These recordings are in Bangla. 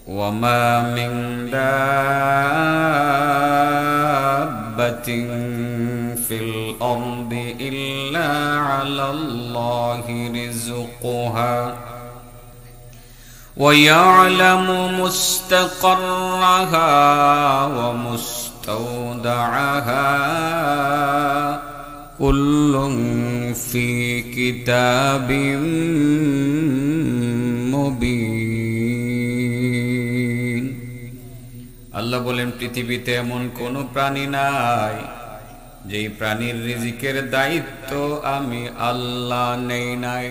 وما من دابة في الأرض إلا على الله رزقها ويعلم مستقرها ومستودعها كل في كتاب مبين আল্লাহ বলেন পৃথিবীতে এমন কোন প্রাণী নাই যেই প্রাণীর রিজিকের দায়িত্ব আমি আল্লাহ নেই নাই।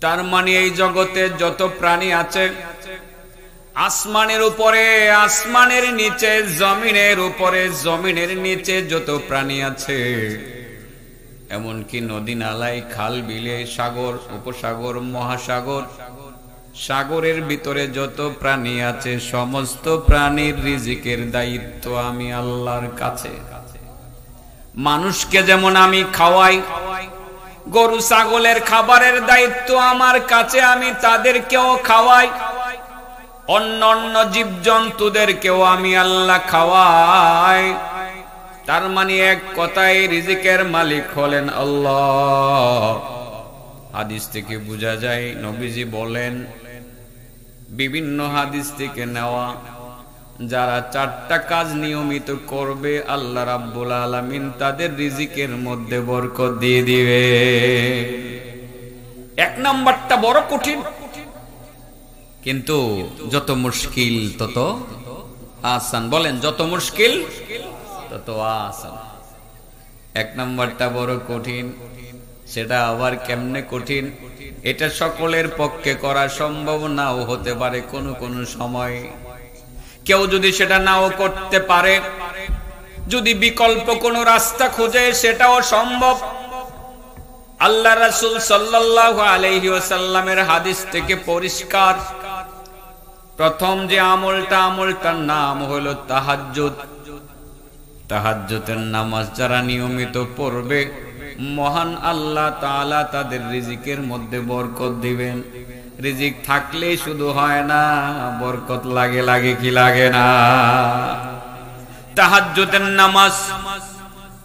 তার মানে এই জগতে যত প্রাণী আছে, আসমানের উপরে, আসমানের নিচে, জমিনের উপরে, জমিনের নিচে যত প্রাণী আছে, এমনকি নদী নালাই, খাল বিলে, সাগর, উপসাগর, মহাসাগর, সাগরের ভিতরে যত প্রাণী আছে, সমস্ত প্রাণীর রিজিকের দায়িত্ব আমি আল্লাহর কাছে। মানুষকে যেমন আমি খাওয়াই, গরু ছাগলের খাবারের দায়িত্ব আমার কাছে, আমি তাদেরকেও খাওয়াই। অন্য অন্য জীবজন্তুদেরকেও আমি আল্লাহ খাওয়াই। তার মানে এক কথায় রিজিকের মালিক হলেন আল্লাহ। হাদিস থেকে বোঝা যায়, নবীজি বলেন, বিভিন্ন হাদিস থেকে নেওয়া, যারা 4টা কাজ নিয়মিত করবে আল্লাহ রাব্বুল আলামিন তাদের রিজিকের মধ্যে বরকত দিয়ে দিবে। 1 নাম্বারটা বড় কঠিন, কিন্তু যত মুশকিল তত আসান। বলেন, যত মুশকিল তত আসান। 1 নাম্বারটা বড় কঠিন, সেটা আবার কেমনে কঠিন? এটা সকলের পক্ষে করা সম্ভব নাও হতে পারে। কোন সময় কেউ যদি সেটা নাও করতে পারে, যদি বিকল্প কোনো রাস্তা খুঁজে, সেটাও সম্ভব। আল্লাহ রাসূল সাল্লাল্লাহু আলাইহি ওয়াসাল্লামের হাদিস থেকে পরিষ্কার, প্রথম যে আমলটার নাম হলো তাহাজ্জুদ। তাহাজ্জুদের নামাজ যারা নিয়মিত পড়বে, মহান আল্লাহ তাআলা তাদের রিজিকের মধ্যে বরকত দিবেন। রিজিক থাকলেই শুধু হয় না, বরকত লাগে কি লাগে না? তাহাজ্জুদের নামাজ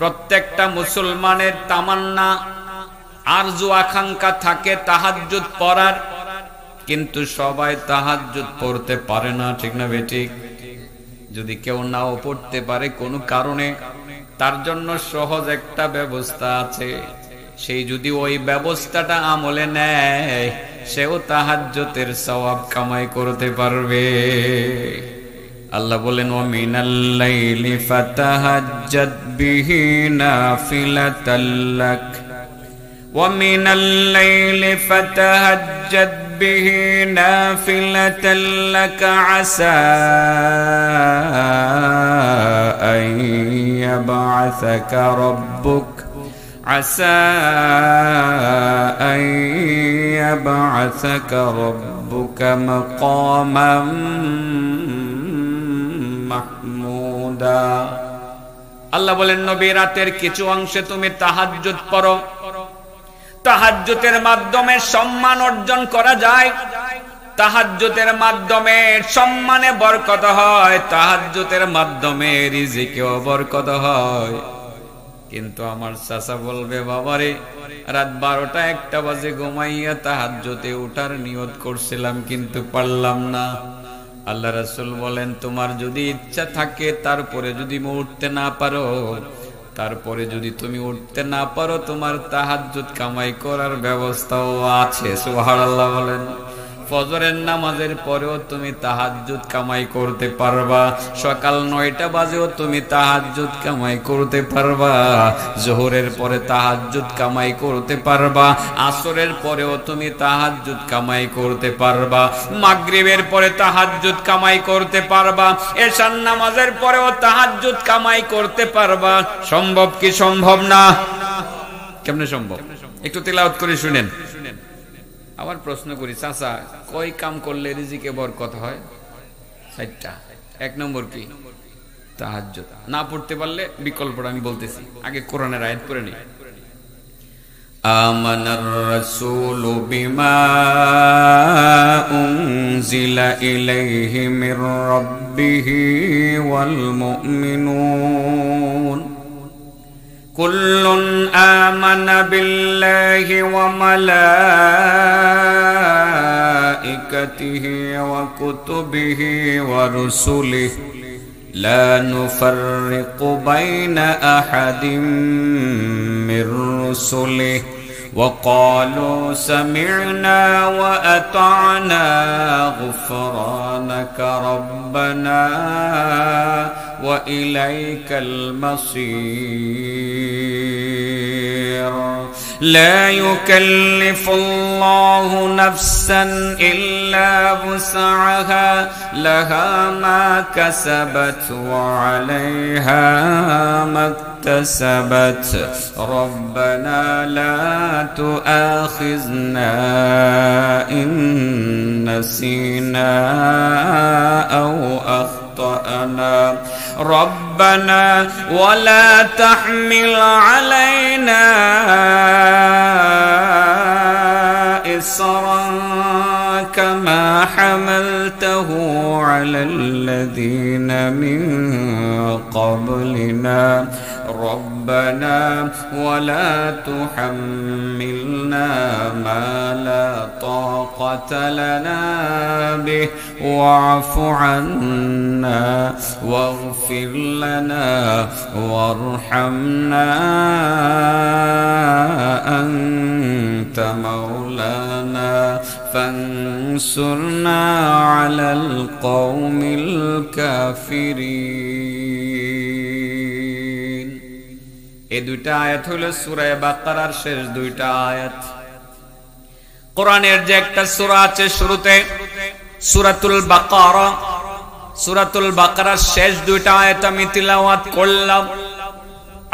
প্রত্যেকটা মুসলমানের তামান্না, আরজু, আকাঙ্ক্ষা থাকে তাহাজ্জুদ পড়ার, কিন্তু সবাই তাহাজ্জুদ পড়তে পারে না, ঠিক না বেঠিক? যদি কেউ নাও পড়তে পারে কোনো কারণে, তার জন্য সহজ একটা ব্যবস্থা আছে। সেই যদি ওই ব্যবস্থাটা আমলে নেয়, সেও তাহাজ্জুদের সওয়াব কামাই করতে পারবে। আল্লাহ বলেন, ওয়া মিনাল লাইলি ফাতাহাজ্জাদ বিহি নাফিলাতাল লাক ওয়া মিনাল লাইলি ফাতাহাজ্জাদ বিহি নাফিলাতাল লাক আসা আন ইয়াবআসাকা রাব্বুক আসা আন ইয়াবআসাকা রাব্বুকা মাকামান মাহমুদা। আল্লাহ বলেন, নবী, রাতের কিছু অংশে তুমি তাহাজ্জুদ পড়ো। তাহাজ্জুদের মাধ্যমে সম্মান অর্জন করা যায়, তাহাজ্জুদের মাধ্যমে সম্মানে বরকত হয়, তাহাজ্জুদের মাধ্যমে রিজিকেও বরকত হয়। কিন্তু আমার চাচা বলবে, বাবারে, রাত 12টা 1টা বাজে ঘুমাইয়া তাহাজ্জুদে ওঠার নিয়ত করছিলাম, কিন্তু পারলাম না। আল্লাহ রাসূল বলেন, তোমার যদি ইচ্ছা থাকে, তারপরে যদি উঠতে না পারো, তারপরে যদি তুমি উঠতে না পারো, তোমার তাহাজ্জুদ কামাই করার ব্যবস্থাও আছে। সুবহানাল্লাহ বলেন। ফজরের নামাজের পরেও তুমি তাহাজ্জুদ কামাই করতে পারবা, সকাল 9টা বাজেও তুমি তাহাজ্জুদ কামাই করতে পারবা, যোহরের পরে তাহাজ্জুদ কামাই করতে পারবা, আসরের পরেও তুমি তাহাজ্জুদ কামাই করতে পারবা, মাগরিবের পরে তাহাজ্জুদ কামাই করতে পারবা, এশার নামাজের পরেও তাহাজ্জুদ কামাই করতে পারবা। সম্ভব কি সম্ভব না? কেমনে সম্ভব? একটু তেলাওয়াত করে শুনেন। আবার প্রশ্ন করি, চাচা, কয় কাম করলে রিজিকে বরকত হয়? 4টা। 1 নম্বর কি? তাহাজ্জুদ। না পড়তে পারলে বিকল্পটা আমি বলতেছি, আগে কোরআনের আয়াত পড়ে নেই। آمن الرسول بما أنزل إليه من ربه والمؤمنون كل آمن بالله وملائكته وكتبه ورسله لا نفرق بين أحد من رسله وقالوا سمعنا وأطعنا غفرانك ربنا وإليك المصير لا يكلف الله نفسا إلا وسعها لها ما كسبت وعليها ما اكتسبت ربنا لا تؤاخذنا إن نسينا أو أخطأنا ربنا ولا تحمل علينا إصرا كما حملته على الذين من قبلنا ربنا ولا تحملنا ما لا طاقة لنا به واعف عنا واغفر لنا وارحمنا أنت مولانا فانصرنا على القوم الكافرين এই দুইটা আয়াত হলো সূরা বাকারার শেষ দুইটা আয়াত। কোরআনের যে একটা সূরা আছে শুরুতে সূরাতুল বাকারা, সূরাতুল বাকারার শেষ দুইটা আয়াত আমি তিলাওয়াত করলাম।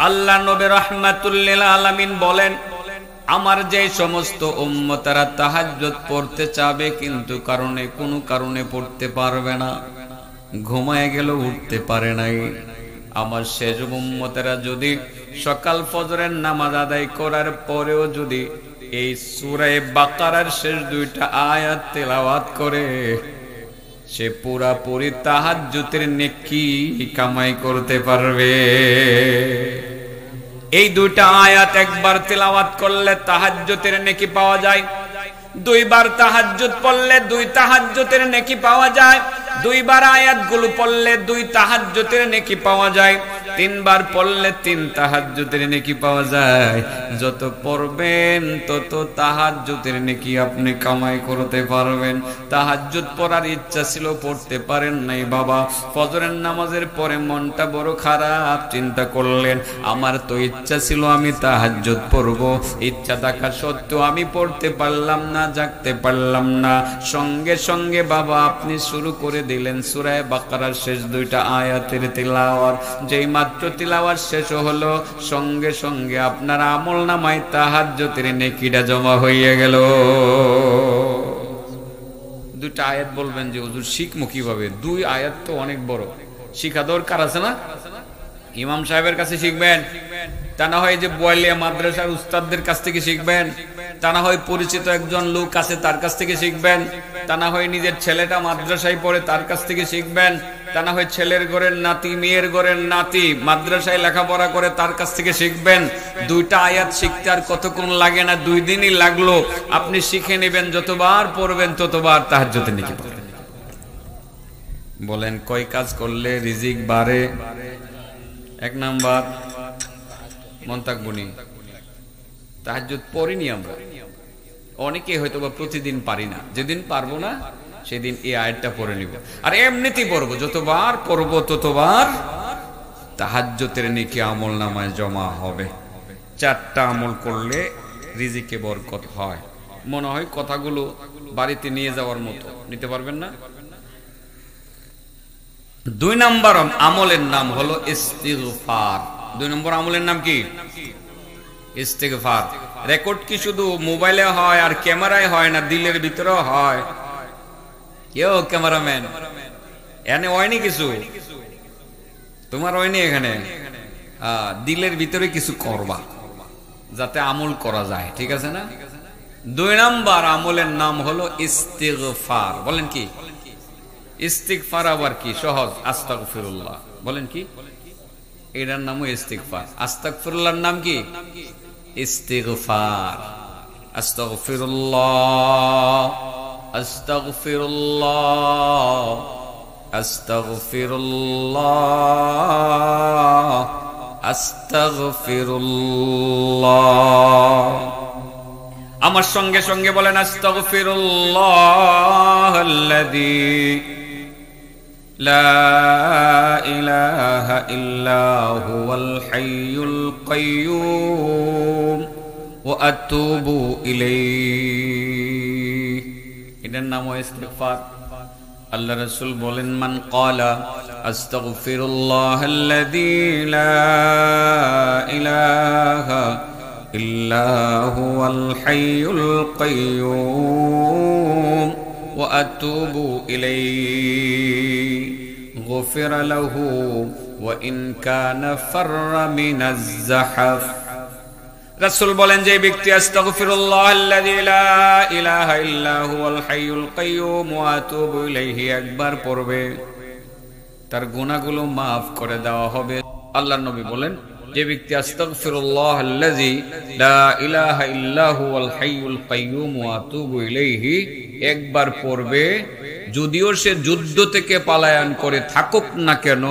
আল্লাহ নবী রাহমাতুল লিল আলামিন বলেন, আমার যে সমস্ত উম্মতরা তাহাজ্জুদ পড়তে চাবে কিন্তু কোনো কারণে পড়তে পারবে না, ঘুমায় গেল উঠতে পারে নাই, আমার শেষ উম্মতেরা যদি সকাল ফজরের নামাজ আদায় করার পরেও যদি এই সূরা বাকারার শেষ দুইটা আয়াত তেলাওয়াত করে, সে পুরাপুরি তাহাজ্জুদের নেকি কামাই করতে পারবে। এই দুইটা আয়াত একবার তেলাওয়াত করলে তাহাজ্জুদের নেকি পাওয়া যায়, দুইবার তাহাজ্জুদ পড়লে দুই তাহাজ্জুদের নেকি পাওয়া যায়, দুইবার আয়াতগুলো পড়লে দুই তাহাজ্জুদের নেকি পাওয়া যায়, তিনবার পড়লে তিন তাহাজ্জুদের নেকি পাওয়া যায়। যত পড়বেন তত তাহাজ্জুদের নেকি আপনি কামাই করতে পারবেন। তাহাজ্জুদ পড়ার ইচ্ছা ছিল, পড়তে পারেন নাই বাবা, ফজরের নামাজের পরে মনটা বড় খারাপ, চিন্তা করলেন আমার তো ইচ্ছা ছিল আমি তাহাজ্জুদ পড়ব, ইচ্ছা থাকা সত্ত্বেও আমি পড়তে পারলাম না, জাগতে পারলাম না। সঙ্গে সঙ্গে বাবা আপনি শুরু করে দিলেন সূরা বাকারার শেষ দুইটা আয়াতের তিলাওয়াত। যেই মাত্র তিলাওয়াত শেষ হলো, সঙ্গে সঙ্গে আপনার আমলনামায় তাহাজ্জুদের নেকিটা জমা হয়ে গেল। দুইটা আয়াত বলবেন যে হুজুর শিখমু কিভাবে? দুই আয়াত তো অনেক বড়, শিখা দরকার আছে না? ইমাম সাহেবের কাছে শিখবেন, তা না হয় যে বোয়ালিয়া মাদ্রাসার উস্তাদদের কাছ থেকে শিখবেন, তা না হয় পরিচিত একজন লোক আছে তার কাছ থেকে শিখবেন, তা না হয় নিজের ছেলেটা মাদ্রাসায় পড়ে তার কাছ থেকে শিখবেন, তা না হয় ছেলের ঘরের নাতি মেয়ের ঘরের নাতি মাদ্রাসায় লেখাপড়া করে তার কাছ থেকে শিখবেন। দুইটা আয়াত শিখতে আর কতক্ষণ লাগে না, 2 দিনই লাগলো, আপনি শিখে নেবেন। যতবার পড়বেন ততবার তাহাজ্জুদের নেকি পাবেন। বলেন কয় কাজ করলে রিজিক বাড়ে? 1 নাম্বার মন থাকবনি, তাহাজ্জুদ পড়িনি আমরা, অনেকে হয়তো বা প্রতিদিন পারি না, যেদিন পারবো না সেদিন এই আয়াতটা পড়ে নিব। আর এমনিতেই পড়বো, যতবার পড়বো ততবার তাহাজ্জুদের নেকি আমলনামায় জমা হবে। 4টা আমল করলে রিজিকে বরকত হয়। মনে হয় কথাগুলো বাড়িতে নিয়ে যাওয়ার মতো, নিতে পারবেন না? 2 নম্বর আমলের নাম হলো ইস্তিগফার। 2 নম্বর আমলের নাম কি? ইস্তিগফার। রেকর্ড কি শুধু মোবাইলে হয় আর ক্যামেরায় হয় না, দিলের ভিতরেও হয়? কেউ ক্যামেরাম্যান এখানে হয়নি কিছু, তোমার হয়নি এখানে, দিলের ভিতরে কিছু করবা, যাতে আমল করা যায়, ঠিক আছে না? 2 নাম্বার আমলের নাম হলো ইস্তিগফার। বলেন কি ইস্তিগফার? আবার কি সহজ, আস্তাগফিরুল্লাহ। বলেন কি, এটার নামও ইস্তিগফার। আস্তাগফিরুল্লাহর নাম কি? ইস্তিগফার। আস্তাগফিরুল্লাহ, আস্তাগফিরুল্লাহ, আস্তাগফিরুল্লাহ, আস্তাগফিরুল্লাহ। আমার সঙ্গে সঙ্গে বলেন আস্তাগফিরুল্লাহাল্লাযী লা ইলাহা ইল্লা হুয়াল হাইয়ুল কাইয়্যুম ওয়া আতুবু ইলাইহি। এটার নাম ইস্তিগফার। আল্লাহ রাসূল বলেন মান ক্বালা আস্তাগফিরুল্লাহাল্লাযী লা ইলাহা ইল্লা হুয়াল হাইয়ুল কাইয়্যুম ওয়া আতুবু ইলাইহি গুফিরা লাহু ওয়া ইন কানা ফাররা মিনাজ যাহফ। রাসূল বলেন যে ব্যক্তি আস্তাগফিরুল্লাহাল্লাযী লা ইলাহা ইল্লা হুয়াল হাইয়ুল কাইয়্যুম ওয়া আতুবু ইলাইহি একবার পড়বে, তার গুনাহগুলো maaf করে দেওয়া হবে। আল্লাহর নবী বলেন যে ব্যক্তি আস্তাগফিরুল্লাহাল্লাযী লা ইলাহা ইল্লা হুয়াল হাইয়ুল কাইয়্যুম ওয়া আতুবু ইলাইহি একবার পড়বে, যদিও সে যুদ্ধ থেকে পলায়ন করে থাকুক না কেন,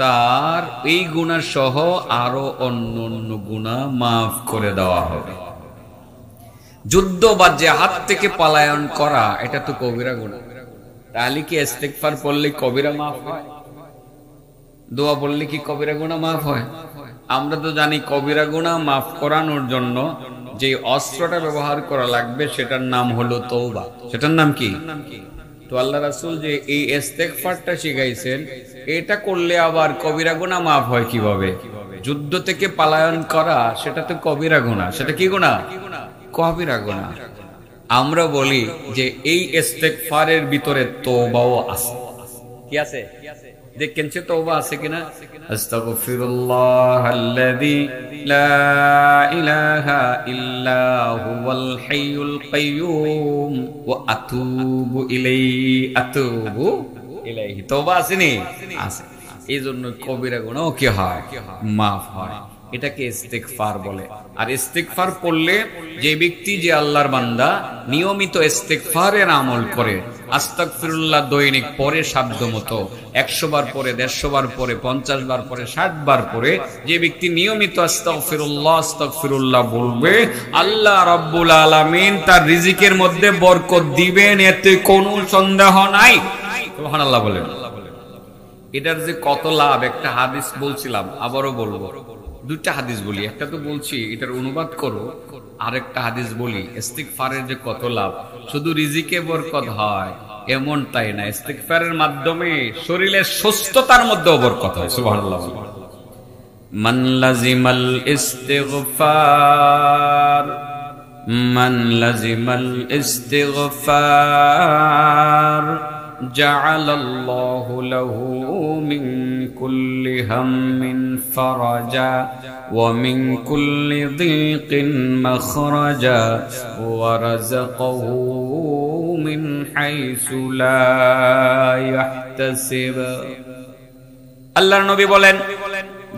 তার এই গুনাহ সহ আরো অন্যান্য গুনাহ maaf করে দেওয়া হবে। যুদ্ধ বা জিহাদ থেকে পলায়ন করা এটা তো কবিরা গুনাহ। তাহলে কি ইস্তিগফার পড়লে কবিরা maaf হয়? দোয়া পড়লে কি কবিরা গুনাহ maaf হয়? আমরা তো জানি কবিরা গুনাহ maaf করানোর জন্য যে অস্ত্রটা ব্যবহার করা লাগবে সেটার নাম হলো তওবা। সেটার নাম কি? তো আল্লাহ রাসূল যে এই ইস্তিগফারটা শিখাইছেন, এটা করলে আবার কবিরা গুনাহ maaf হয় কিভাবে? যুদ্ধ থেকে পলায়ন করা সেটা তো কবিরা গুনাহ। সেটা কি গুনাহ? কবিরা গুনাহ। আমরা বলি যে এই ইস্তিগফারের ভিতরে তওবাও আছে। কি আছে? দেখেন সে তওবা আছে কিনা? আস্তাগফিরুল্লাহাল্লাযী লা ইলাহা ইল্লা হুয়াল হাইয়ুল কাইয়্যুম ওয়া আতুবু ইলাইহি। তওবা আছে নি? আছে। এইজন্য কবিরা গুনাহ কি হয়? maaf হয়। এটাকে ইস্তিগফার বলে। আর ইস্তিগফার পড়লে যে ব্যক্তি, যে আল্লাহর বান্দা নিয়মিত ইস্তিগফারের আমল করে, আস্তাগফিরুল্লাহ দৈনিক পরে সাধ্যমতো 100 বার পরে, 150 বার পরে, 50 বার পরে, 60 বার পরে, যে ব্যক্তি নিয়মিত আস্তাগফিরুল্লাহ আস্তাগফিরুল্লাহ বলবে, আল্লাহ রাব্বুল আলামিন তার রিজিকের মধ্যে বরকত দিবেন, এতে কোনো সন্দেহ নাই। সুবহানাল্লাহ বলেন। এটার যে কত লাভ, একটা হাদিস বলছিলাম, আবারও বলবো। 2টা হাদিস বলি, একটা তো বলছি এটার অনুবাদ করো, আরেকটা হাদিস বলি। ইস্তিগফারের যে কত লাভ, শুধু রিজিকে বরকত হয় এমন তাই না, ইস্তিগফারের মাধ্যমে শরীরের সুস্থতার মধ্যেও বরকত হয়। সুবহানাল্লাহ। মান লাজিমাল ইস্তিগফার, মান লাজিমাল ইস্তিগফার জাআলাল্লাহু লাহু মিন কুল্লি হাম্মিন ফারাজা ওয়া মিন কুল্লি যিকিন মাখরাজা ওয়া রাযাকাহু মিন হাইসু লা ইয়াহতাসিব। আল্লাহর নবী বলেন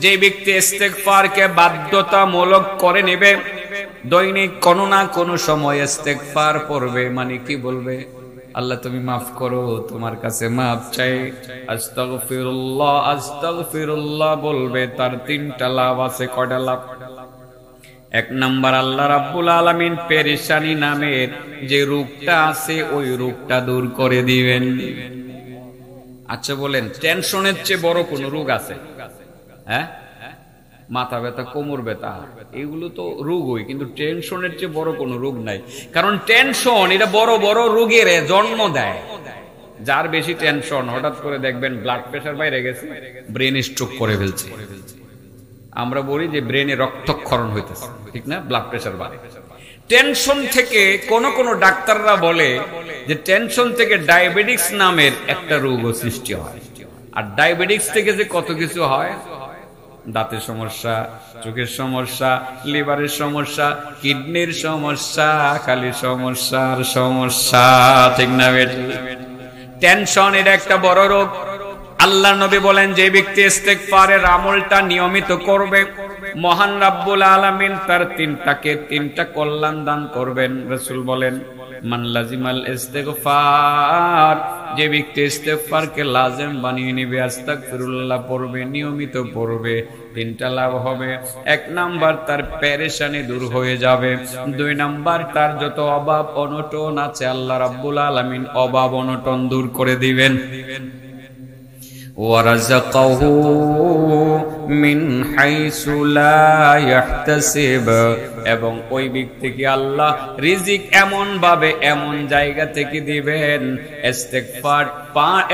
যে ব্যক্তি ইস্তিগফারকে বাধ্যতামূলক করে নেবে, দৈনিক কোনো না কোনো সময় ইস্তিগফার পড়বে, মানে কি বলবে? আল্লাহ তুমি মাফ করো, তোমার কাছে মাফ চাই, আস্তাগফিরুল্লাহ আস্তাগফিরুল্লাহ বলবে। তার 3টা লাভ আছে। কয়টা লাভ? 1 নাম্বার, আল্লাহ রাব্বুল আলামিন পেরেশানি নামের যে রোগটা আছে ওই রোগটা দূর করে দিবেন। আচ্ছা বলেন, টেনশনের চেয়ে বড় কোন রোগ আছে? হ্যাঁ, মাথা ব্যথা, কোমর ব্যথা, এগুলো তো রোগই, কিন্তু টেনশনের চেয়ে বড় কোনো রোগ নাই। কারণ টেনশন এটা বড় বড় রোগের জন্ম দেয়। যার বেশি টেনশন, হঠাৎ করে দেখবেন ব্লাড প্রেশার বাইরে গেছে, ব্রেন স্ট্রোক করে ফেলছে। আমরা বলি যে ব্রেনে রক্তক্ষরণ হইতেছে, ঠিক না? ব্লাড প্রেশার বাড়ে। টেনশন থেকে কোন কোন ডাক্তাররা বলে যে টেনশন থেকে ডায়াবেটিস নামের একটা রোগও সৃষ্টি হয়। আর ডায়াবেটিস থেকে যে কত কিছু হয় দাঁতের সমস্যা, চোখের সমস্যা, লিভারের সমস্যা, কিডনির সমস্যা, খালি সমস্যা আর সমস্যা, ঠিক না বেটি? টেনশন এটা একটা বড় রোগ। আল্লাহর নবী বলেন যে ব্যক্তি ইস্তেগফারের আমলটা নিয়মিত করবে, মহান রাব্বুল আলামিন তার তিনটা কল্যাণ দান করবেন। রাসূল বলেন মান লাজিমাল ইস্তেগফার, যে ব্যক্তি ইস্তেগফারকে লাজিম বানিয়ে নেবে, আস্তাগফিরুল্লাহ পড়বে, নিয়মিত পড়বে, তিনটা লাভ হবে। 1 নাম্বার তার পেরেশানি দূর হয়ে যাবে। 2 নাম্বার তার যত অভাব অনটন আছে আল্লাহ রাব্বুল আলামিন অভাব অনটন দূর করে দিবেন। ওয়ারাযাকাহু মিন হাইসু লা ইয়াহতাসিব, এবং ওই ব্যক্তিকে আল্লাহ রিজিক এমন ভাবে এমন জায়গা থেকে দিবেন,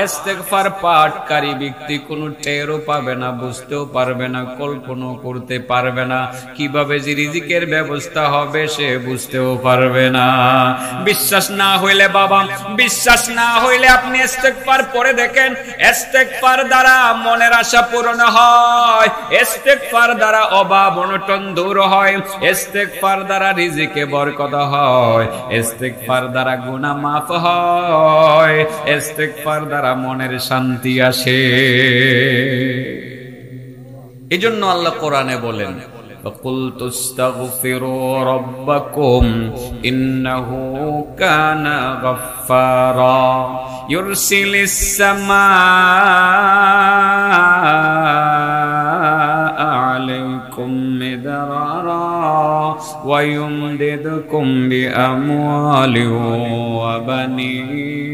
ইস্তেগফার পাঠকারী ব্যক্তি কোনো টেরও পাবে না, বুঝতেও পারবে না, কল্পনাও করতে পারবে না, কিভাবে যে রিজিকের ব্যবস্থা হবে সে বুঝতেও পারবে না। বিশ্বাস না হইলে বাবা, বিশ্বাস না হইলে আপনি ইস্তেগফার পড়ে দেখেন। ইস্তেগফার দ্বারা মনের আশা পূরণ হয়, ইস্তেগফার দ্বারা অভাব অনটন দূর হয়, ইস্তেগফার দ্বারা রিজিকে বরকত হয়, ইস্তেগফার দ্বারা গুনাহ মাফ হয়, ইস্তেগফার দ্বারা মনের শান্তি আসে। এজন্য আল্লাহ কোরআনে বলেন فَقُلْتُ اسْتَغْفِرُوا رَبَّكُمْ إِنَّهُ كَانَ غَفَّارًا يُرْسِلِ السَّمَاءَ عَلَيْكُمْ مِدْرَارًا وَيُمْدِدْكُمْ بِأَمْوَالٍ وَبَنِينَ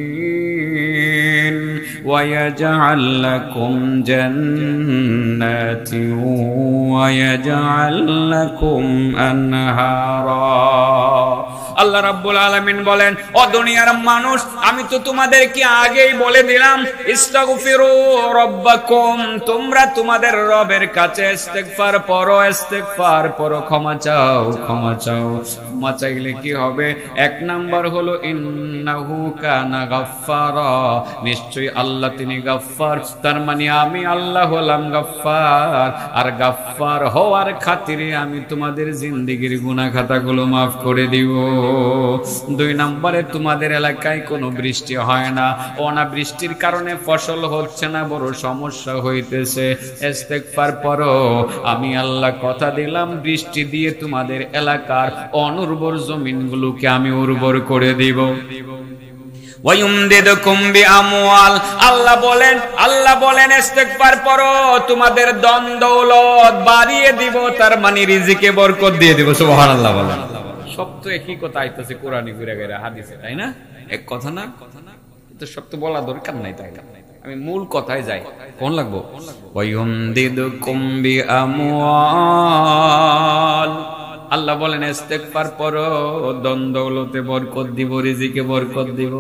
وَيَجْعَلْ لَكُمْ جَنَّاتٍ وَيَجْعَلْ لَكُمْ أَنْهَارًا। আল্লাহ রাব্বুল আলামিন বলেন, ও দুনিয়ার মানুষ, আমি তো তোমাদেরকে আগেই বলে দিলাম, ইস্তাগফিরু রাব্বাকুম, তোমরা তোমাদের রবের কাছে ইস্তেগফার পড়ো, ইস্তেগফার পড়ো, ক্ষমা চাও, ক্ষমা চাও। ক্ষমা চাইলে কি হবে? 1 নাম্বার হলো ইন্নাহু কানা গাফফারা, নিশ্চয়ই আল্লাহ তিনি গাফফার, তার মানে আমি আল্লাহ হলাম গাফফার, আর গাফফার হওয়ার খাতিরে আমি তোমাদের জিন্দেগির গুনাহ খাতাগুলো মাফ করে দিব। 2 নম্বরে তোমাদের এলাকায় কোনো বৃষ্টি হয় না, অনাবৃষ্টির কারণে ফসল হচ্ছে না, বড় সমস্যা হইতেছে, ইস্তেগফার পড়ো, আমি আল্লাহ কথা দিলাম বৃষ্টি দিয়ে তোমাদের এলাকার অনুর্বর জমিনগুলোকে আমি উর্বর করে দিব। ওয়ায়ুমদিদকুম বিআমওয়াল, আল্লাহ বলেন ইস্তেগফার পড়ো, তোমাদের ধন দৌলত বাড়িয়ে দিব, তার মানে রিজিকে বরকত দিয়ে দিব। সুবহানাল্লাহ বলেন। সব তো একই কথা আইতাছে কোরআনে ঘুরে ঘুরে হাদিসে, তাই না? এক কথা না, তো সব তো বলা দরকার নাই, তাই না? আমি মূল কথায় যাই, কোন লাগবো? ওয়ায়ুমদিদকুম বিআমওয়াল, আল্লাহ বলেন ইস্তেগফার পড়ো, ধন দৌলতে বরকত দিব, রিজিকে বরকত দিব,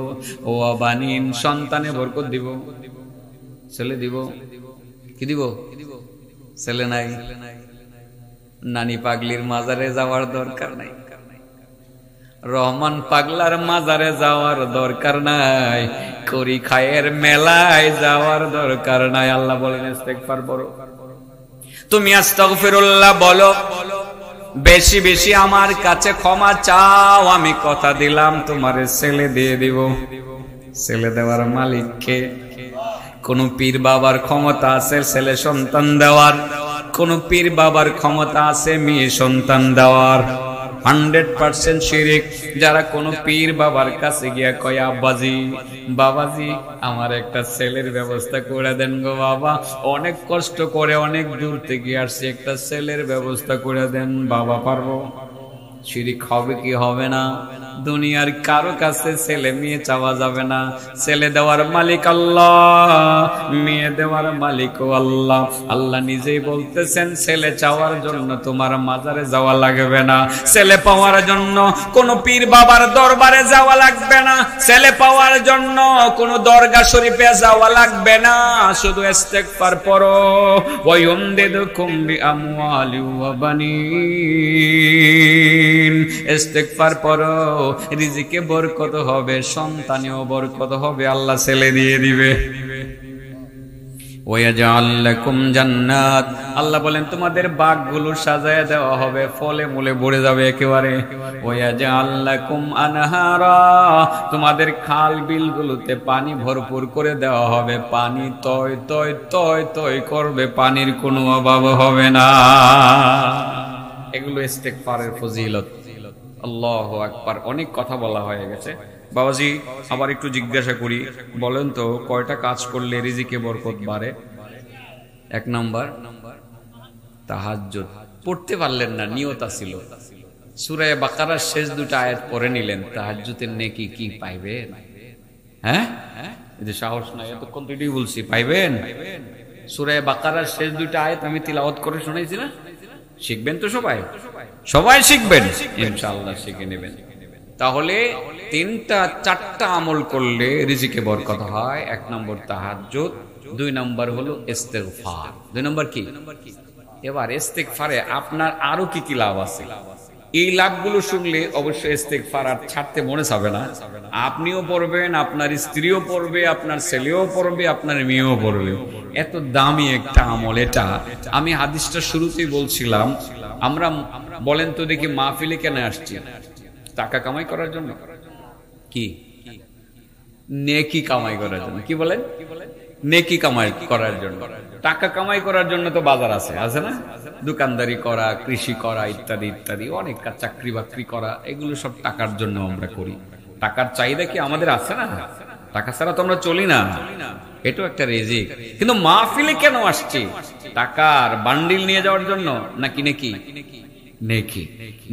ও বানিন, সন্তানে বরকত দিব, ছেলে দিব, কি দিব? ছেলে নাই, নানি পাগলির মাজারে যাওয়ার দরকার নাই, রহমান পাগলার মাজারে যাওয়ার দরকার নাই, করি খায়ের মেলায় যাওয়ার দরকার নাই। আল্লাহ বলেন ইস্তেগফার পড়ো, তুমি আস্তাগফিরুল্লাহ বলো, বেশি বেশি আমার কাছে ক্ষমা চাও, আমি কথা দিলাম তোমারে ছেলে দিয়ে দিব। ছেলে দেওয়ার মালিক কে? কোন পীর বাবার ক্ষমতা আছে ছেলে সন্তান দেওয়ার? কোন পীর বাবার ক্ষমতা আছে মেয়ে সন্তান দেওয়ার? 100% শিরিক। যারা কোন পীর বাবার কাছে গিয়া কয়, আব্বাজি বাবাজি আমার একটা ছেলের ব্যবস্থা করে দেন গো বাবা, অনেক কষ্ট করে অনেক দূর থেকে আসছে, একটা ছেলের ব্যবস্থা করে দেন বাবা, পারবো? শিরিক হবে কি হবে না? দুনিয়ার কারো কাছে ছেলে মেয়ে চাওয়া যাবে না, ছেলে দেওয়ার মালিক আল্লাহ, মেয়ে দেওয়ার মালিকও আল্লাহ। আল্লাহ নিজেই বলতেছেন ছেলে চাওয়ার জন্য তোমার মাজারে যাওয়া লাগবে না, ছেলে পাওয়ার জন্য কোন পীর বাবার দরবারে যাওয়া লাগবে না, ছেলে পাওয়ার জন্য কোন দরগা শরীফে যাওয়া লাগবে না, শুধু ইস্তেগফার পড়ো। ওয়ায়ুমদিদকুম বিআমওয়ালি ওয়া বানিন, ইস্তেগফার পড়ো, রিজিকে বরকত হবে, সন্তানেও বরকত হবে, আল্লাহ ছেলে দিয়ে দিবে। ওয়াজআল লাকুম জান্নাত, আল্লাহ বলেন তোমাদের বাগগুলো সাজায় দেওয়া হবে, ফলে মূলে ভরে যাবে একেবারে। ওয়াজআল লাকুম আনহারা, তোমাদের খাল বিলগুলোতে পানি ভরপুর করে দেওয়া হবে, পানি তয় তয় তয় তয় করবে, পানির কোনো অভাব হবে না। এগুলো ইস্তেগফারের ফজিলত। আল্লাহু আকবার। অনেক কথা বলা হয়ে গেছে বাবাজি, আবার একটু জিজ্ঞাসা করি, বলেন তো কয়টা কাজ করলে রিজিকে বরকত বাড়ে? 1 নাম্বার তাহাজ্জুদ। পড়তে পারলেন না, নিয়ত ছিল। সূরা বাকারার শেষ 2টা আয়াত পড়ে নিলেন, তাহাজ্জুদের নেকি কি পাইবেন? হ্যাঁ, এই যে সাহস নাই, এতক্ষণ তো এটাই বলছি, পাইবেন। সূরা বাকারার শেষ 2টা আয়াত আমি তিলাওয়াত করে শোনাইছি না? শিখবেন তো সবাই? সবাই শিখবেন ইনশাআল্লাহ, শিখে নেবেন। তাহলে 3টা 4টা আমল করলে রিজিকে বরকত হয়। 1 নম্বর তাহাজ্জুদ, 2 নম্বর হলো ইস্তেগফার। 2 নম্বর কি? এবার ইস্তেগফারে আপনার আরো কি কি লাভ আছে, এই লাভগুলো শুনলে অবশ্যই ইস্তেগফার আর ছাড়তে মনে চাবে না। আপনিও পড়বেন, আপনার স্ত্রীও পড়বে, আপনার ছেলেও পড়বে, আপনার মেয়েও পড়বে। এত দামি একটা আমল এটা। আমি হাদিসটা শুরুতেই বলছিলাম, আমরা বলেন তো দেখি মাহফিলে কেন আসছি? টাকা কামাই করার জন্য? কি নেকি কামাই করার জন্য? কি বলেন? নেকি কামাই করার জন্য। টাকা কামাই করার জন্য তো বাজার আছে, আছে না? দোকানদারি করা, কৃষি করা, ইত্যাদি ইত্যাদি, অনেক চাকরি বাকরি করা, এগুলো সব টাকার জন্য আমরা করি। টাকার চাহিদা কি আমাদের আছে না? টাকা ছাড়া তো আমরা চলি না, এটাও একটা রিজিক। কিন্তু মাহফিলে কেন আসছি? টাকার বান্ডিল নিয়ে যাওয়ার জন্য নাকি নেকি? নেকি।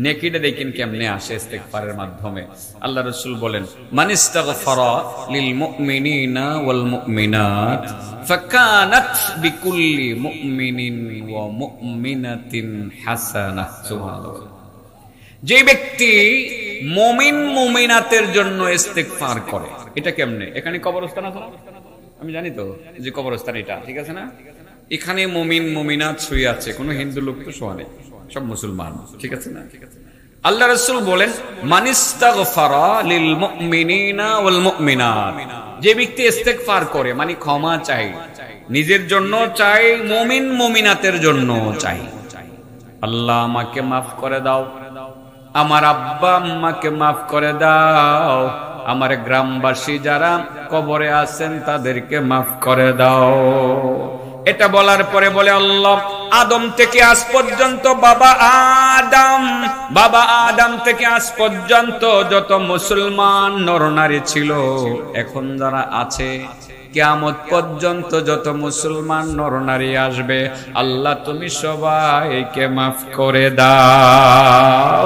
নেকিটা দেখেন কেমনে আসে? ইস্তেগফারের মাধ্যমে। আল্লাহ রাসূল বলেন, মানিস্তাগফারা লিল মুমিনিনা ওয়াল মুমিনাত ফাকানাত বিকুল্লি মুমিনিন ওয়া মুমিনাতিন হাসানাহ। সুবহানাল্লাহ। যে ব্যক্তি মুমিন মুমিনাতের জন্য ইস্তেগফার করে, এটা কেমনে? এখানে কবরস্থান আছে না? আমি জানি তো যে কবরস্থান এটা, ঠিক আছে না? এখানে মুমিন মুমিনাত শুয়ে আছে, কোনো হিন্দু লোক তো শোয়া নেই, সব মুসলমান, ঠিক আছে না? আল্লাহ রাসূল বলেন, মানিস্তাগফারা লিল মুমিনিনা ওয়াল মুমিনাত, যে ব্যক্তি ইস্তেগফার করে মানে ক্ষমা চাই, নিজের জন্য চাই, মুমিন মুমিনাতের জন্য চাই। আল্লাহ আমাকে মাফ করে দাও, আমার আব্বা আম্মাকে মাফ করে দাও, আমার গ্রামবাসী যারা কবরে আছেন তাদেরকে মাফ করে দাও। এটা বলার পরে বলে আল্লাহ, আদম থেকে আজ পর্যন্ত বাবা আদম থেকে আজ পর্যন্ত যত মুসলমান নরনারী ছিল, এখন যারা আছে, কিয়ামত পর্যন্ত যত মুসলমান নরনারী আসবে, আল্লাহ তুমি সবাইকে মাফ করে দাও।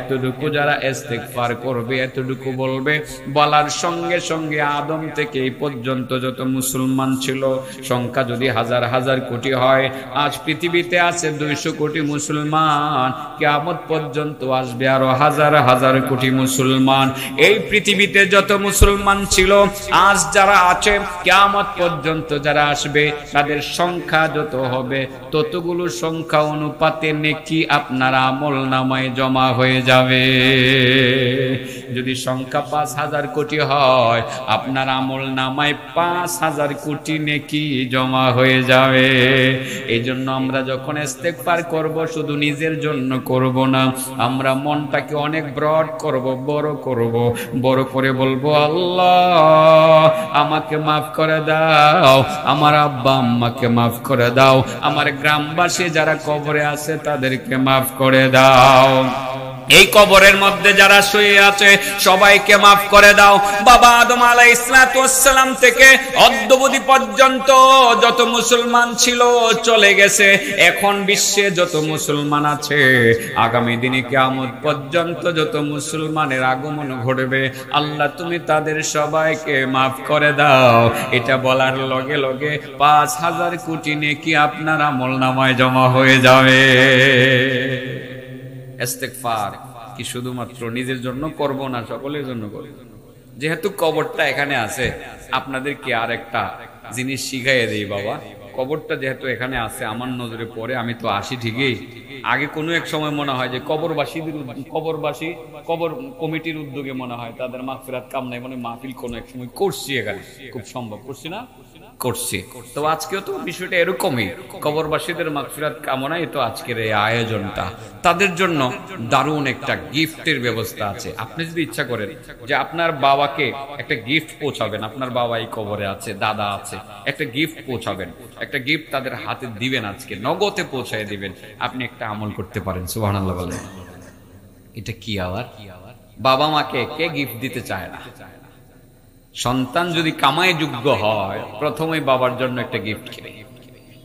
এতটুকু যারা ইস্তেগফার করবে, এতটুকু বলবে, বলার সঙ্গে সঙ্গে আদম থেকে এই পর্যন্ত যত মুসলমান ছিল, সংখ্যা যদি হাজার হাজার কোটি হয়, আজ পৃথিবীতে আছে 200 কোটি মুসলমান, কিয়ামত পর্যন্ত আসবে আরো হাজার হাজার কোটি মুসলমান। এই পৃথিবীতে যত মুসলমান ছিল, আজ যারা আছে, কিয়ামত পর্যন্ত যারা আসবে, তাদের সংখ্যা যত হবে, ততগুলো সংখ্যা অনুপাতে নেকি আপনার আমলনামায় জমা হয়ে যাবে। যদি সংখ্যা 5000 কোটি হয়, আপনার আমলনামায় 5000 কোটি নেকি জমা হয়ে যাবে। এই জন্য আমরা যখন ইস্তেগফার করব, শুধু নিজের জন্য করব না, আমরা মনটাকে অনেক ব্রড করব, বড় করব, বড় করে বলবো, আল্লাহ আমাকে মাফ করে দাও, আমার আব্বা আম্মাকে মাফ করে দাও, আমার গ্রামবাসী যারা কবরে আছে তাদেরকে মাফ করে দাও, এই কবরের মধ্যে যারা শুয়ে আছে সবাইকে মাফ করে দাও। বাবা আদম আলাইহিস সালাম থেকে অদ্যাবধি পর্যন্ত যত মুসলমান ছিল চলে গেছে, এখন বিশ্বে যত মুসলমান আছে, আগামী দিনে কিয়ামত পর্যন্ত যত মুসলমানের আগমন ঘটবে, আল্লাহ তুমি তাদের সবাইকে মাফ করে দাও। এটা বলার লগে লগে 5000 কোটি নেকি আপনার আমলনামায় জমা হয়ে যাবে। ইস্তেগফার কি শুধুমাত্র নিজের জন্য করব না, সকলের জন্য করব। যেহেতু কবরটা এখানে আছে, আপনাদেরকে আর একটা জিনিস শিখাইয়ে দেই বাবা। কবরটা যেহেতু এখানে আছে, আমার নজরে পড়ে, আমি তো আসি ঠিকই, আগে কোনো এক সময় মনে হয় যে কবর কমিটির উদ্যোগে মনে হয় তাদের মাগফিরাত কামনায় মানে মাহফিল কোনো এক সময় করছি, এখানে খুব সম্ভব করছি না, করছি। তো আজকেও তো বিষয়টা এরকমই, কবরবাসীদের মাগফিরাত কামনায় তো আজকের এই আয়োজনটা। তাদের জন্য দারুণ একটা গিফটের ব্যবস্থা আছে। আপনি যদি ইচ্ছা করেন যে আপনার বাবাকে একটা গিফট পৌঁছাবেন, আপনার বাবা এই কবরে আছে, দাদা আছে, একটা গিফট পৌঁছাবেন, একটা গিফট তাদের হাতে দিবেন, আজকে নগদে পৌঁছায় দিবেন, আপনি একটা আমল করতে পারেন। সুবহানাল্লাহ বলেন। এটা কি আবার? বাবা মাকে কে গিফট দিতে চায় না? সন্তান যদি কামাই যোগ্য হয় প্রথমেই বাবার জন্য একটা গিফট কিনে,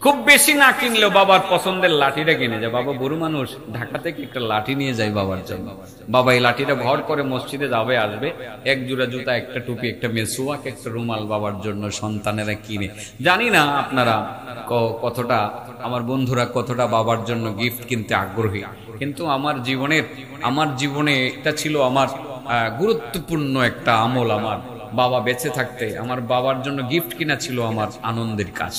খুব বেশি না কিনলেও বাবার পছন্দের লাঠিটা কিনে যায়। বাবা বুড়ো মানুষ, ঢাকা থেকে একটা লাঠি নিয়ে যায় বাবার জন্য। বাবা এই লাঠিটা ভর করে মসজিদে যাবে, আসবে, এক জোড়া জুতা, একটা টুপি, একটা মেসোয়াক, একটা রুমাল বাবার জন্য সন্তানেরা কিনে। জানি না আপনারা কতটা, আমার বন্ধুরা কতটা বাবার জন্য গিফট কিনতে আগ্রহী, কিন্তু আমার জীবনে এটা ছিল আমার গুরুত্বপূর্ণ একটা আমল। আমার বাবা বেঁচে থাকতে আমার বাবার জন্য গিফট কিনা ছিল আমার আনন্দের কাজ।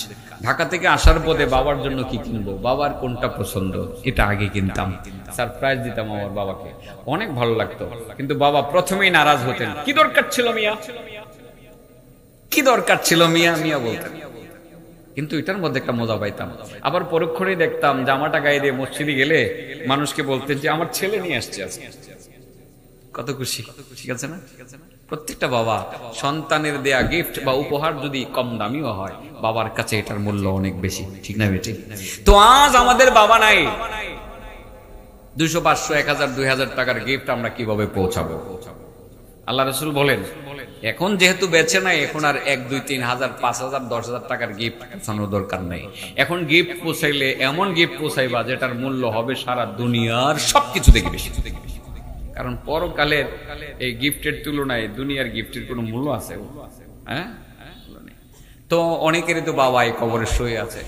ঢাকা থেকে আসার পথে বাবার জন্য কি কিনবো, বাবার কোনটা পছন্দ, এটা আগে কিনতাম, সারপ্রাইজ দিতাম আমার বাবাকে, অনেক ভালো লাগতো। কিন্তু বাবা প্রথমেই নারাজ হতেন, কি দরকার ছিল মিয়া, কি দরকার ছিল মিয়া মিয়া বলতেন। কিন্তু এটার মধ্যে একটা মজা পাইতাম। আবার পরক্ষণেই দেখতাম জামাটা গায়ে দিয়ে মসজিদে গেলে মানুষকে বলতেন যে আমার ছেলে নিয়ে আসছে আজকে, কত খুশি। ঠিক আছে না? প্রত্যেকটা বাবা সন্তানের দেয়া গিফট বা উপহার যদি কম দামিও হয়, বাবার কাছে এটার মূল্য অনেক বেশি। ঠিক না বেটি? তো আজ আমাদের বাবা নাই, 200, 500, 1000, 2000 টাকার গিফট আমরা কিভাবে পৌঁছাবো? আল্লাহ রাসূল বলেন, এখন যেহেতু বেঁচে নাই, এখন আর 1, 2, 3 হাজার, 5000, 10,000 টাকার গিফট পৌঁছানোর দরকার নেই। এখন গিফট পৌঁছাইলে এমন গিফট পৌঁছাইবা যেটার মূল্য হবে সারা দুনিয়ার সবকিছু থেকে বেশি। কারণ পরকালের এই গিফটের তুলনায় দুনিয়ার গিফটের কোনো মূল্য আছে? হ্যাঁ, তো অনেকেরই তো বাবা এই কবরে শুয়ে আছে,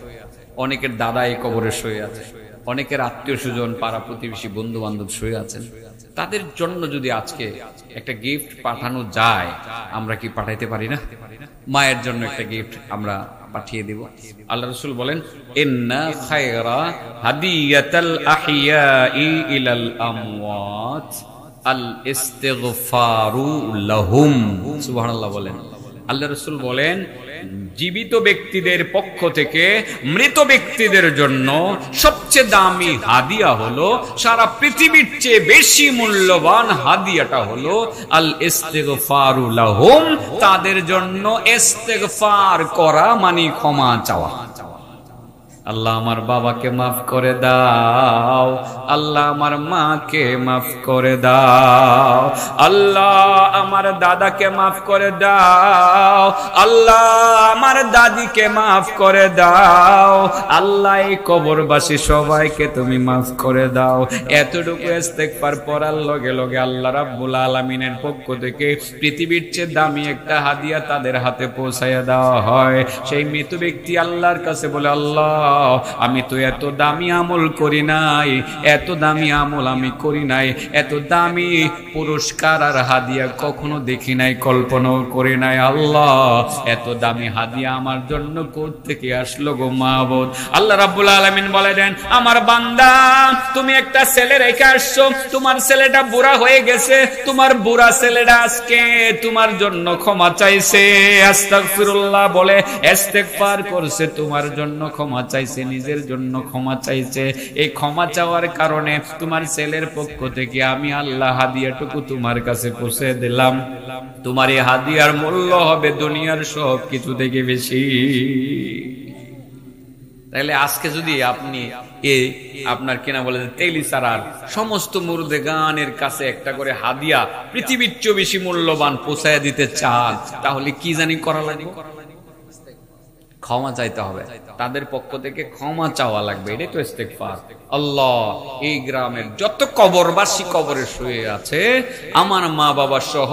অনেকের দাদা এই কবরে শুয়ে আছে, অনেকের আত্মীয় স্বজন, পাড়া প্রতিবেশী, বন্ধু বান্ধব শুয়ে আছেন। তাদের জন্য যদি আজকে একটা গিফট পাঠানো যায়, আমরা কি পাঠাইতে পারি না? মায়ের জন্য একটা গিফট আমরা পাঠিয়ে দিব। আল্লাহ রাসূল বলেন, ইন্না খায়রা হাদিয়াতাল আহইয়াই ইলাল আমওয়াত আল ইস্তিগফারু লাহুম। সুবহানাল্লাহ বলেন। আল্লাহ রাসূল বলেন, জীবিত ব্যক্তিদের পক্ষ থেকে মৃত ব্যক্তিদের জন্য সবচেয়ে দামি হাদিয়া হলো, সারা পৃথিবীর চেয়ে বেশি মূল্যবান হাদিয়াটা হলো আল ইস্তিগফারু লাহুম, তাদের জন্য ইস্তিগফার করা মানে ক্ষমা চাওয়া। আল্লাহ আমার বাবাকে মাফ করে দাও, আল্লাহ আমার মাকে মাফ করে দাও, আল্লাহ আমার দাদাকে মাফ করে দাও, আল্লাহ আমার দাদিকে মাফ করে দাও, আল্লাহ এই কবরবাসী সবাইকে তুমি মাফ করে দাও। এতটুকু ইস্তেগফার পড়ার লগে লগে আল্লাহ রাব্বুল আলামিনের পক্ষ থেকে পৃথিবীর চেয়ে দামি একটা হাদিয়া তাদের হাতে পৌঁছায়া দেওয়া হয়। সেই মৃত ব্যক্তি আল্লাহর কাছে বলে, আল্লাহ আমি তো এত দামি আমল করি নাই, এত দামি আমল আমি করি নাই, এত দামি পুরস্কার আর হাদিয়া কখনো দেখি নাই, কল্পনাও করি নাই। আল্লাহ এত দামি হাদিয়া আমার জন্য কোথা থেকে আসলো গো মাবুদ? আল্লাহ রাব্বুল আলামিন বলে দেন, আমার বান্দা তুমি একটা ছেলে রেখে আসছো, তোমার ছেলেটা বুড়া হয়ে গেছে, তোমার বুড়া ছেলেটা আজকে তোমার জন্য ক্ষমা চাইছে, আস্তাগফিরুল্লাহ বলে ইস্তেগফার করছে, তোমার জন্য ক্ষমা চাইছে, নিজের জন্য ক্ষমা চাইছে। এই ক্ষমা চাওয়ার কারণে তোমার ছেলের পক্ষ থেকে আমি আল্লাহ হাদিয়াটুকু তোমার কাছে পৌঁছে দিলাম। তোমার এই হাদিয়ার মূল্য হবে দুনিয়ার সব কিছু থেকে বেশি। তাহলে আজকে যদি আপনি আপনার কিনা বলে তেলি সারার সমস্ত মুর্দেগানের কাছে একটা করে হাদিয়া পৃথিবীর চেয়ে বেশি মূল্যবান পৌঁছায় দিতে চান, তাহলে কি জানি করা লাগবে? ক্ষমা চাইতে হবে, তাদের পক্ষ থেকে ক্ষমা চাওয়া লাগবে। এটাই তো ইস্তেগফার। আল্লাহ এই গ্রামের যত কবরবাসী কবরে শুয়ে আছে, আমার মা বাবা সহ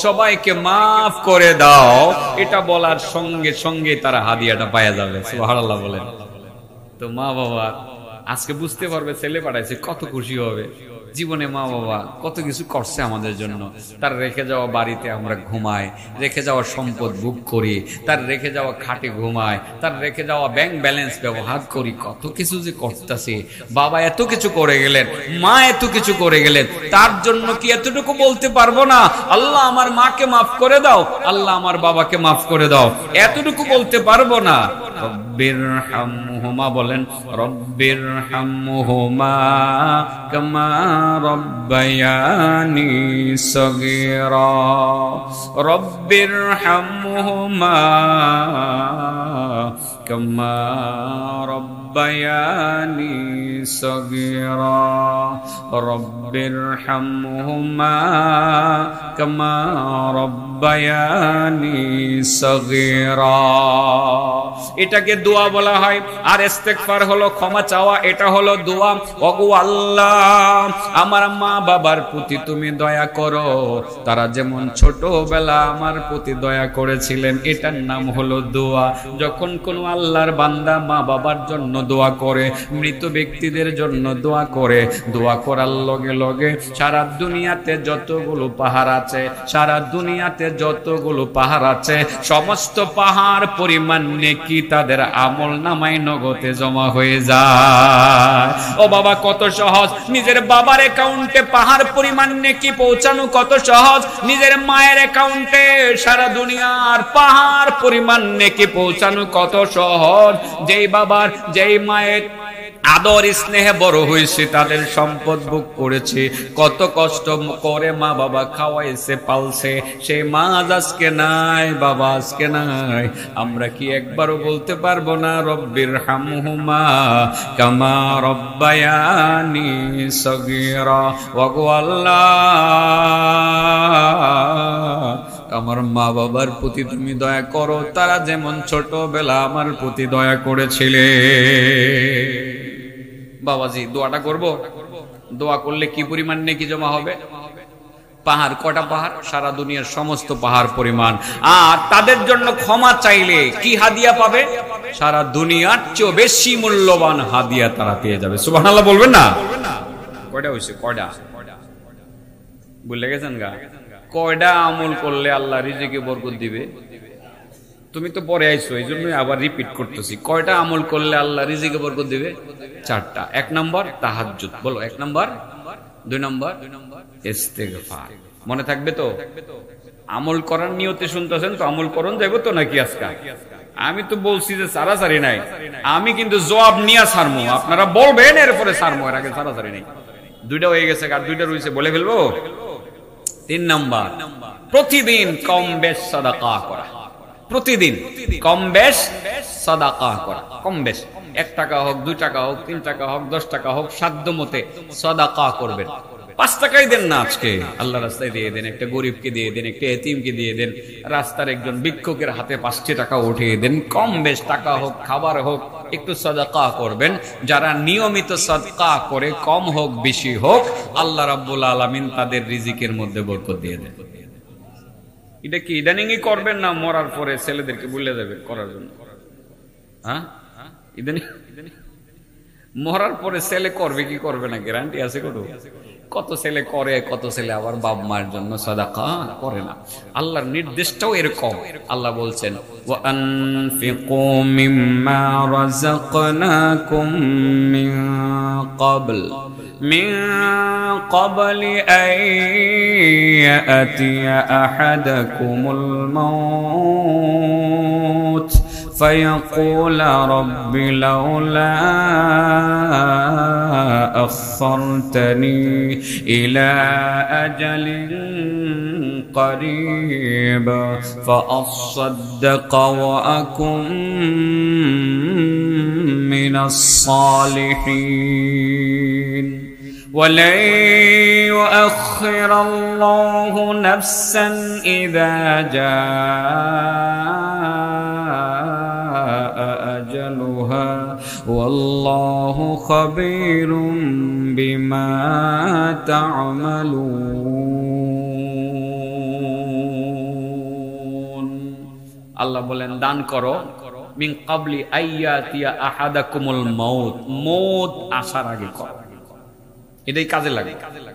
সবাইকে মাফ করে দাও, এটা বলার সঙ্গে সঙ্গে তারা হাদিয়াটা পাওয়া যাবে। সুবহানাল্লাহ বলেন। তো মা বাবা আজকে বুঝতে পারবে ছেলে পাঠাইছে, কত খুশি হবে। জীবনে মা বাবা কত কিছু করছে আমাদের জন্য, তার রেখে যাওয়া বাড়িতে আমরা ঘুমাই, রেখে যাওয়া সম্পদ বুক করি, তার রেখে যাওয়া খাটে ঘুমাই, তার রেখে যাওয়া ব্যাংক ব্যালেন্স ব্যবহার করি, কত কিছু যে করতেছি। বাবা এত কিছু করে গেলেন, মা এত কিছু করে গেলেন, তার জন্য কি এতটুকু বলতে পারবো না আল্লাহ আমার মাকে মাফ করে দাও, আল্লাহ আমার বাবাকে মাফ করে দাও? এতটুকু বলতে পারবো না? রব্বিরহামহুমা বলেন, রব্বিরহামহুমা কামা রব্বায়ানি সগীরা, রব্বিরহামহুমা কামা রব্বায়ানি সগীরা, রব্বিরহামহুমা কামা রব্বায়ানি সগীরা। এটাকে দোয়া বলা হয়। আর ইস্তেগফার হলো ক্ষমা চাওয়া, এটা হলো দোয়া। ওগো আল্লাহ, আমার মা বাবার প্রতি তুমি দয়া করো, তারা যেমন ছোটবেলা আমার প্রতি দয়া করেছিলেন, এটার নাম হলো দোয়া। যখন কোন আল্লাহর বান্দা মা বাবার জন্য দোয়া করে, মৃত ব্যক্তিদের জন্য দোয়া করে, দোয়া করার লগে লগে সারা দুনিয়াতে যতগুলো পাহাড় আছে, সারা দুনিয়াতে যতগুলো পাহাড় আছে, সমস্ত পাহাড় পরিমাণ নেকি তাদের আমল নামায় নগদে জমা হয়ে যায়। ও বাবা, কত সহজ! নিজের বাবার অ্যাকাউন্টে পাহাড় পরিমাণ নেকি পৌঁছানো কত সহজ, নিজের মায়ের অ্যাকাউন্টে সারা দুনিয়ার পাহাড় পরিমাণ নেকি পৌঁছানো কত সহজ। যেই বাবার যেই মায়ের আদর স্নেহে বড় হয়েছে, তাদের সম্পদ ভোগ করেছে, কত কষ্ট করে মা বাবা খাওয়াইছে পালছে, সেই মা আজকে নাই, বাবা আজকে নাই। আমরা কি একবারও বলতে পারবো না রব্বিরহামহুমা কামা রব্বায়ানি সগীরা? ওগো আল্লাহ, আমার মা বাবার প্রতি তুমি দয়া করো, তারা যেমন ছোটবেলা আমার প্রতি দয়া করেছিলে। বাবাজি, দোয়াটা করব। দোয়া করলে কি পরিমাণ নেকি জমা হবে? পাহাড়, কটা পাহাড়? সারা দুনিয়ার সমস্ত পাহাড় পরিমাণ। আর তাদের জন্য ক্ষমা চাইলে কি হাদিয়া পাবে? সারা দুনিয়ার চেয়ে বেশি মূল্যবান হাদিয়া তারা পেয়ে যাবে। সুবহানাল্লাহ বলবেন না? কয়টা হইছে? কয়টা ভুলে গেছেন গা? কয়টা আমল করলে আল্লাহ রিজিকে বরকত দিবে? তুমি তো পরে আইছো, এই জন্যই আবার রিপিট করতেছি। কয়টা আমল করলে আল্লাহ রিজিকে বরকত দিবে? 4টা। 1 নম্বর তাহাজ্জুদ, বলো 1 নম্বর। 2 নম্বর ইস্তেগফার। মনে থাকবে তো? আমল করার নিয়তে শুনতেছেন তো? আমল করুন যাইবো তো নাকি আজকে? আমি তো বলছি যে সারাসারি নাই, আমি কিন্তু জবাব নিয়ে ছাড়মু, আপনারা বলবেন এরপরে ছাড়মু, এর আগে সারাসারি নাই। 2টা হয়ে গেছে, আর 2টা রয়েছে, বলে ফেলবো। 3 নম্বর, প্রতিদিন কম বেশ সাদাকা করা। প্রতিদিন কম বেশ সাদাকা করা, কম বেশ 1 টাকা হোক, 2 টাকা হোক, 3 টাকা হোক, 10 টাকা হোক, সাধ্য মতে সাদাকা করবেন। 5 টাকাই দেন না, আজকে আল্লাহ রাস্তায় দিয়ে দেন, একটা গরিবকে দিয়ে দেন, একটা এতিমকে দিয়ে দেন, রাস্তার একজন ভিক্ষুকের হাতে 5টি টাকা উঠিয়ে দেন। কম বেশ টাকা হোক, খাবার হোক, একটু সাদাকা করবেন। যারা নিয়মিত সাদকা করে, কম হোক বেশি হোক, আল্লাহ রাব্বুল আলামিন তাদের রিজিকের মধ্যে বরকত দিয়ে দেন। এটা কি ইদানিংই করবেন না মরার পরে ছেলেদেরকে বলে দেবে করার জন্য? হ্যাঁ, ইদানিং মরার পরে ছেলে করবে কি করবে না গ্যারান্টি আছে? কত ছেলে করে, কত ছেলে আবার বাপ মায়ের জন্য সাদাকা করে না। আল্লাহর নির্দেশটাও এরকম। আল্লাহ বলছেন, ওয়া আনফিকু মিম্মা রাযাকনাকুম মিন ক্বাবলি আন ইয়াতিয়া আহাদাকুমুল মাউত فيقول رب لولا أخرتني إلى أجل قريب فأصدق وأكن من الصالحين ولن يؤخر الله نفسا إذا جاء أجلها والله خبير بما تعملون। আল্লাহ বলেন, দান করো মিন ক্বাবলি আইয়াতিয়া আহাদাকুমুল মাউত, মউত আসার আগে করো। এটাই কাজে লাগে।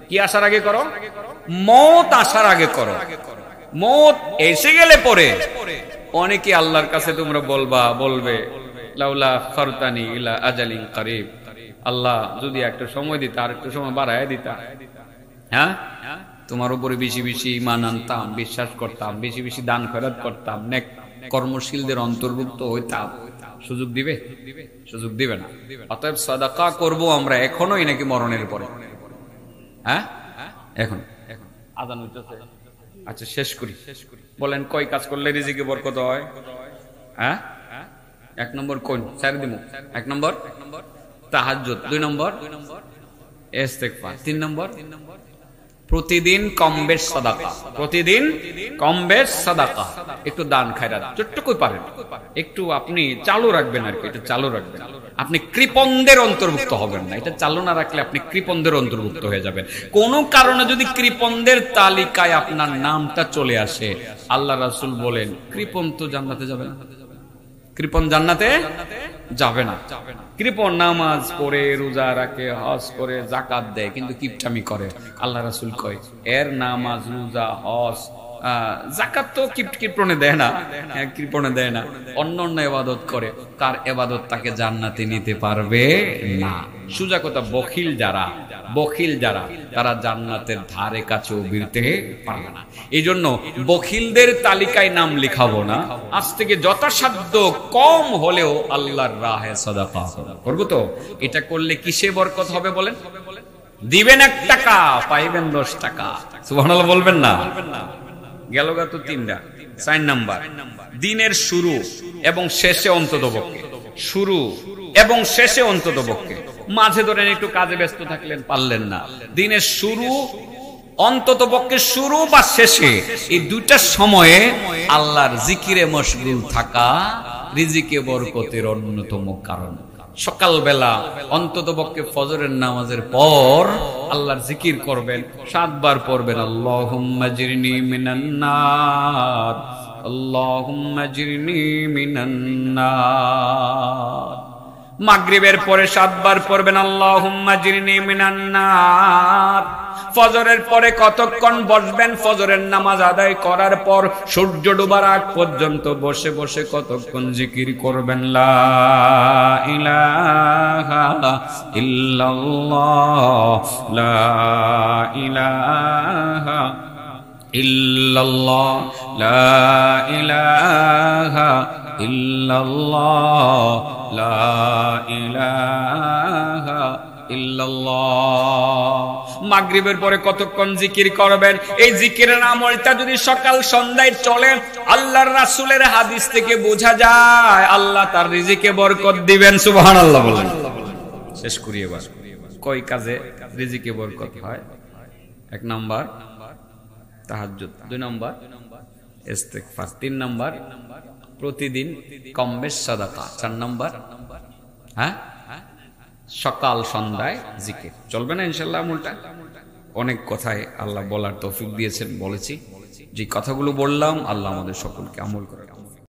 কি আসার আগে করো? মত আসার আগে করো। মত এসে গেলে পরে অনেকে আল্লাহর কাছে তোমরা বলবে লাউলা খারতানি ইলা আজালিন করিব, আল্লাহ যদি একটা সময় দিতা, আর একটু সময় বাড়ায় দিতা, হ্যাঁ তোমার উপরে বেশি বেশি ঈমান আনতাম, বিশ্বাস করতাম, বেশি বেশি দান খয়রাত করতাম, নেক কর্মশীলদের অন্তর্ভুক্ত হইতাম। সুযোগ দিবে? সুযোগ দিবে না। অতএব সাদাকা করব আমরা এখনোই নাকি মরণের পরে? হ্যাঁ এখন আযান হইতেছে। আচ্ছা শেষ করি। বলেন কয় কাজ করলে রিজিকে বরকত হয়? হ্যাঁ, 1 নম্বর কোন চার দিমু? 1 নম্বর তাহাজ্জুদ, 2 নম্বর ইস্তেগফার, 3 নম্বর প্রতিদিন কম বেশ সাদাকা। প্রতিদিন কম বেশ সাদাকা, একটু দান খায়রাত যতটুকু পারেন একটু আপনি চালু রাখবেন আর কি, এটা চালু রাখবেন। আপনি কৃপণদের অন্তর্ভুক্ত হবেন না, এটা চালু না রাখলে আপনি কৃপণদের অন্তর্ভুক্ত হয়ে যাবেন। কোন কারণে যদি কৃপণদের তালিকায় আপনার নামটা চলে আসে, আল্লাহ রাসূল বলেন কৃপণ তো জান্নাতে যাবে না। কৃপণ জান্নাতে যাবে না। কৃপণ নামাজ পড়ে, রোজা রাখে, হজ করে, যাকাত দেয়, কিন্তু কিপটামি করে। আল্লাহ রাসূল কয় এর নামাজ, রোজা, হজ, যাকাত তো কৃপণে দেয় না, কৃপণে দেয় না, অন্য অন্য ইবাদত করে, তার ইবাদত তাকে জান্নাতে নিতে পারবে না। সোজা কথা, বখিল যারা তারা জান্নাতের ধারে কাছেও বিরতে পারবে না। এই জন্য বখিলদের তালিকায় নাম লিখাবো না। আজ থেকে যথাসাধ্য কম হলেও আল্লাহর রাহে সাদাকা করবো। তো এটা করলে কিসে বরকত হবে বলেন? দিবেন 1 টাকা, পাইবেন 10 টাকা। সুবহানাল্লাহ বলবেন না? গেল তো 3টা। 4 নাম্বার, দিনের শুরু এবং শেষে অন্ততপক্ষে, শুরু এবং শেষে অন্ততপক্ষে, মাঝে ধরেন একটু কাজে ব্যস্ত থাকলেন, পারলেন না, দিনের শুরু অন্ততপক্ষে শুরু বা শেষে এই 2টা সময়ে আল্লাহর জিকিরে মশগুল থাকা রিজিকে বরকতের অন্যতম কারণ। সকালবেলা অন্ততপক্ষে ফজরের নামাজের পর আল্লাহর জিকির করবেন, 7 বার পড়বেন আল্লাহুম্মা জিরনি মিনান নার, আল্লাহুম্মা জিরনি মিনান নার। মাগরিবের পরে 7 বার পড়বেন আল্লাহুম্মা জিরনি মিনান নার। ফজরের পরে কতক্ষণ বসবেন? ফজরের নামাজ আদায় করার পর সূর্য ডোবার আগ পর্যন্ত বসে বসে কতক্ষণ জিকির করবেন লা ইলাহা ইল্লাল্লাহ, লা ইলাহা ইল্লাল্লাহ, লা ইলাহা ইল্লাল্লাহ, লা ইলাহা ইল্লাল্লাহ। মাগরিবের পরে কতক্ষণ জিকির করবেন? এই জিকিরের আমলটা যদি সকাল সন্ধ্যায় চলে, আল্লাহর রাসূলের হাদিস থেকে বোঝা যায় আল্লাহ তার রিজিকে বরকত দিবেন। সুবহানাল্লাহ বলেন। শেষ করি এবার। কয় কাজে রিজিকে বরকত হয়? 1 নাম্বার তাহাজ্জুদ, 2 নাম্বার ইস্তেগফার, 3 নাম্বার প্রতিদিন কম বেশ সাদাকা, 4 নাম্বার হ্যাঁ সকাল সন্ধ্যায় জিকির। চলবে না ইনশাআল্লাহ আমলটা? অনেক কথায় আল্লাহ বলার তৌফিক দিয়েছেন, বলেছি। যে কথাগুলো বললাম আল্লাহ আমাদের সকলকে আমল করে।